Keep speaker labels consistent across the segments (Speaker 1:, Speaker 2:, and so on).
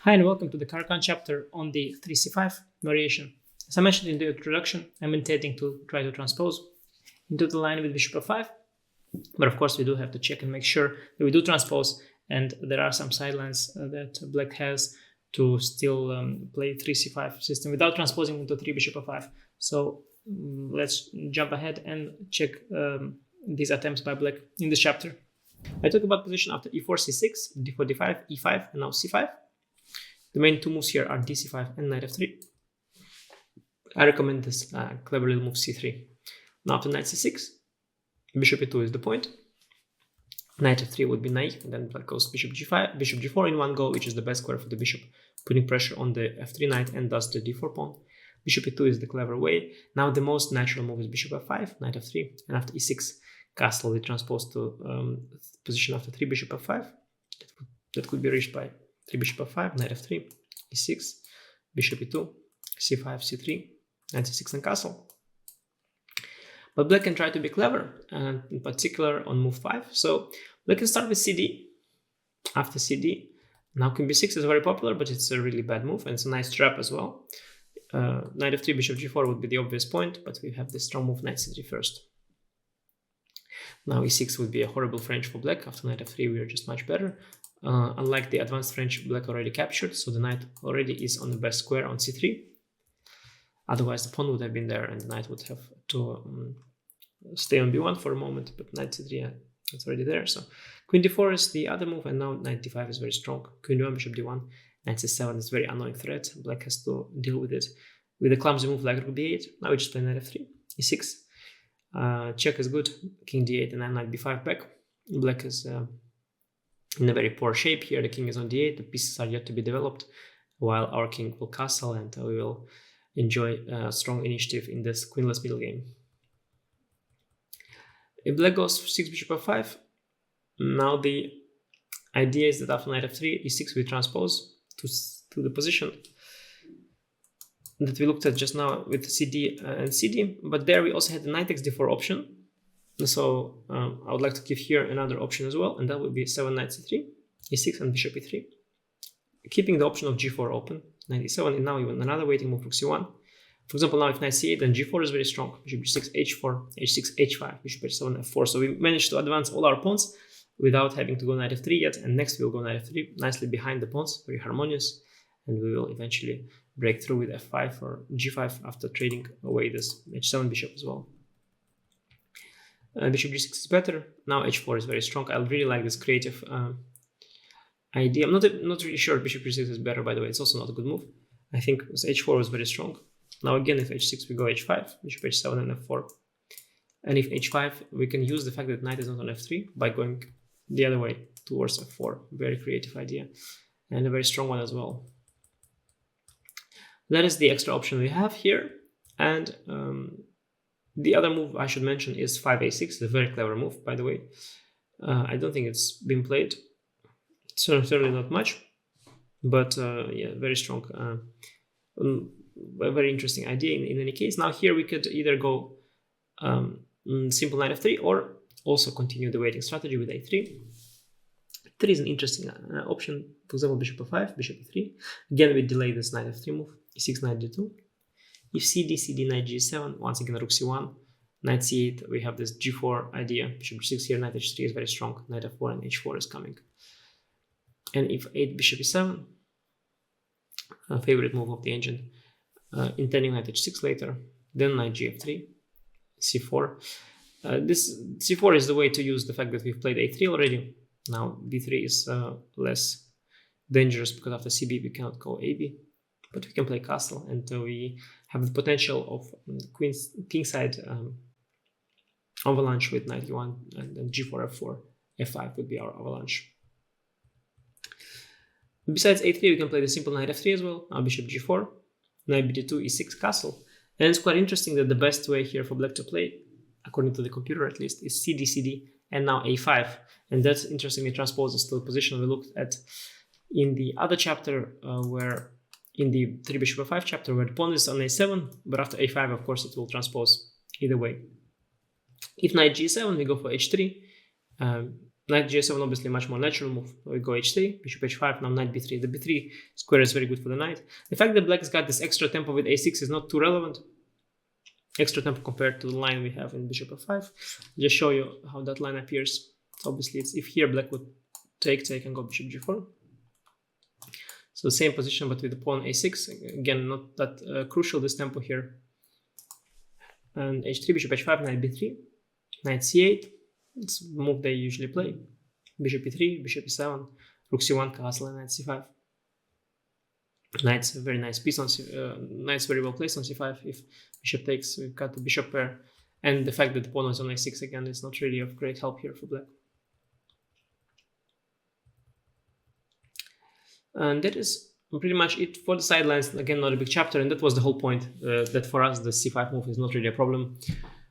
Speaker 1: Hi and welcome to the Kann chapter on the 3c5 variation. As I mentioned in the introduction, I'm intending to try to transpose into the line with bishop f5, but of course we do have to check and make sure that we do transpose, and there are some sidelines that black has to still play 3c5 system without transposing into 3 bishop f5. So let's jump ahead and check these attempts by black in this chapter. I talk about position after e4, c6, d4, d5, e5, and now c5. The main two moves here are dc5 and knight f3. I recommend this clever little move c3. Now after knight c6, bishop e2 is the point. Knight f3 would be naive, and then black goes bishop g5, bishop g4 in one go, which is the best square for the bishop, putting pressure on the f3 knight and thus the d4 pawn. Bishop e2 is the clever way. Now the most natural move is bishop f5, knight f3, and after e6, castle we transpose to position after 3 bishop f5. That could be reached by 3 bishop f5, knight f3, e6, bishop e2, c5, c3, knight c6 and castle. But black can try to be clever, and in particular on move 5. So black can start with cd. After cd, now queen b6 is very popular, but it's a really bad move, and it's a nice trap as well. Knight f3, bishop g4 would be the obvious point, but we have this strong move knight c3 first. Now e6 would be a horrible French for black. After knight f3, we are just much better. Unlike the advanced French, black already captured, so the knight already is on the best square on c3. Otherwise, the pawn would have been there, and the knight would have to stay on b1 for a moment, but knight c3, yeah, it's already there. So queen d4 is the other move, and now knight d5 is very strong. Queen d1, bishop d1, knight c7 is a very annoying threat. Black has to deal with it with a clumsy move like rook d8. Now we just play knight f3, e6. Check is good, king d8, and then knight b5 back. Black is in a very poor shape here. The king is on d8, the pieces are yet to be developed, while our king will castle, and we will enjoy a strong initiative in this queenless middle game. If black goes for 6 bishop f5, now the idea is that after knight f3, e6 we transpose to the position that we looked at just now with cd and cd, but there we also had the knight takes d4 option. So I would like to give here another option as well, and that would be 7 knight c3, e6 and bishop e3, keeping the option of g4 open. Knight e7, and now even another waiting move, rook c1. For example, now if knight c8, then g4 is very strong. Bishop g6, h4, h6, h5, bishop h7, f4. So we managed to advance all our pawns without having to go knight f3 yet, and next we'll go knight f3, nicely behind the pawns, very harmonious, and we will eventually break through with f5 or g5 after trading away this h7 bishop as well. Bishop g6 is better. Now h4 is very strong. I really like this creative idea. I'm not really sure bishop g6 is better, by the way. It's also not a good move. I think h4 was very strong. Now again, if h6 we go h5, bishop h7 and f4. And if h5, we can use the fact that knight is not on f3 by going the other way towards f4. Very creative idea, and a very strong one as well. That is the extra option we have here. And the other move I should mention is 5a6, a very clever move, by the way. I don't think it's been played. Certainly not much, but yeah, very strong. A very interesting idea in any case. Now here we could either go simple knight f3 or also continue the waiting strategy with a3. 3 is an interesting option. For example, bishop f5, bishop e3. Again, we delay this knight f3 move, e6, knight d2. If cd, cd, knight g7, once again rook c1, knight c8, we have this g4 idea. Bishop g6 here, knight h3 is very strong, knight f4 and h4 is coming. And if 8 bishop e7, a favorite move of the engine, intending knight h6 later, then knight gf3, c4. This c4 is the way to use the fact that we've played a3 already. Now d3 is less dangerous because after cb we cannot go ab, but we can play castle, and we have the potential of kingside avalanche with knight e1, and then g4, f4, f5 would be our avalanche. Besides a3, we can play the simple knight f3 as well. Now bishop g4, knight bd2, e6, castle. And it's quite interesting that the best way here for black to play, according to the computer at least, is cd, cd, and now a5. And that interestingly transposes to the position we looked at in the other chapter, where in the 3 bishop f5 chapter, where the pawn is on a7, but after a5, of course, it will transpose either way. If knight g7, we go for h3. Knight g7, obviously much more natural move. We go h3, bishop h5, now knight b3. The b3 square is very good for the knight. The fact that black has got this extra tempo with a6 is not too relevant. Extra tempo compared to the line we have in bishop f5. Just show you how that line appears. So obviously, it's if here black would take and go bishop g4. So same position, but with the pawn a6. Again, not that crucial, this tempo here. And h3, bishop h5, knight b3, knight c8. It's a move they usually play. Bishop e3, bishop e7, rook c1, castle, and knight c5. Knight's a very nice piece on knight's very well placed on c5. If bishop takes, we've got the bishop pair. And the fact that the pawn is on a6 again is not really of great help here for black. And that is pretty much it for the sidelines. Again, not a big chapter, and that was the whole point, that for us the c5 move is not really a problem.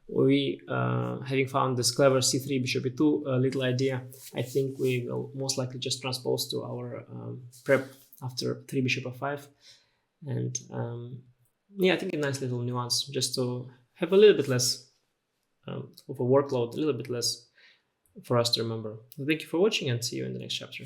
Speaker 1: We, having found this clever c3, bishop e2 little idea, I think we will most likely just transpose to our prep after 3 bishop f5. And yeah, I think a nice little nuance just to have a little bit less of a workload, a little bit less for us to remember. So thank you for watching, and see you in the next chapter.